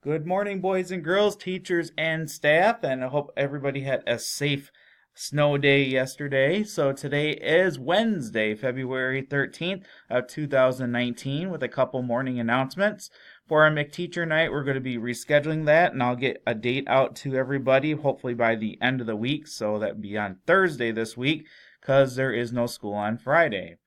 Good morning, boys and girls, teachers and staff, and I hope everybody had a safe snow day yesterday. So today is Wednesday, February 13th of 2019 with a couple morning announcements. For our McTeacher Night, we're going to be rescheduling that, and I'll get a date out to everybody, hopefully by the end of the week, so that would be on Thursday this week, because there is no school on Friday.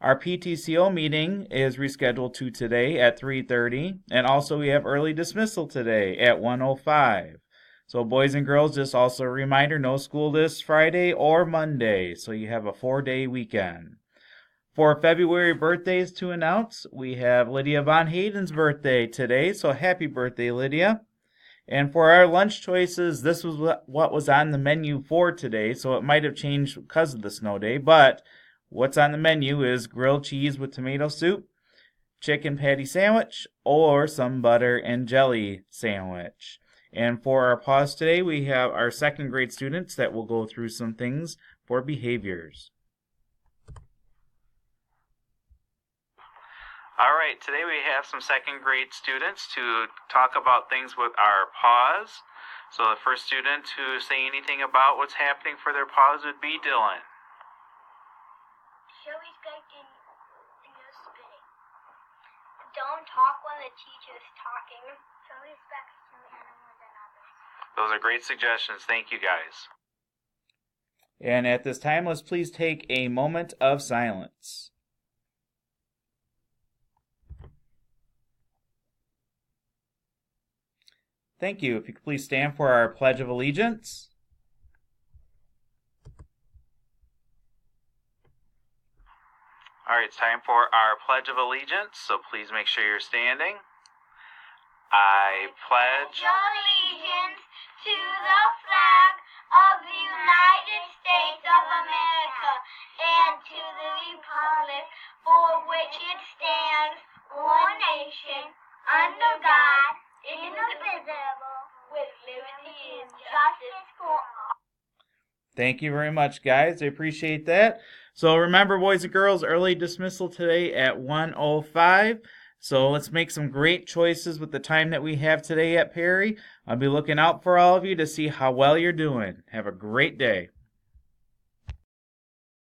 Our PTCO meeting is rescheduled to today at 3:30, and also we have early dismissal today at 1:05. So boys and girls, just also a reminder, no school this Friday or Monday, so you have a 4-day weekend. For February birthdays to announce, we have Lydia Von Hayden's birthday today, so happy birthday, Lydia. And for our lunch choices, this was what was on the menu for today, so it might have changed because of the snow day, but what's on the menu is grilled cheese with tomato soup, chicken patty sandwich, or some butter and jelly sandwich. And for our pause today, we have our second grade students that will go through some things for behaviors. All right, today we have some second grade students to talk about things with our pause. So the first student to say anything about what's happening for their pause would be Dylan. Show respect in no spitting. Don't talk when the teacher is talking. Show respect to animals and others. Those are great suggestions. Thank you, guys. And at this time, let's please take a moment of silence. Thank you. If you could please stand for our Pledge of Allegiance. All right, it's time for our Pledge of Allegiance, so please make sure you're standing. I pledge allegiance to the flag of the United States of America and to the republic for which it stands, one nation, under God, indivisible, with liberty and justice for all. Thank you very much, guys. I appreciate that. So remember, boys and girls, early dismissal today at 1:05. So let's make some great choices with the time that we have today at Perry. I'll be looking out for all of you to see how well you're doing. Have a great day.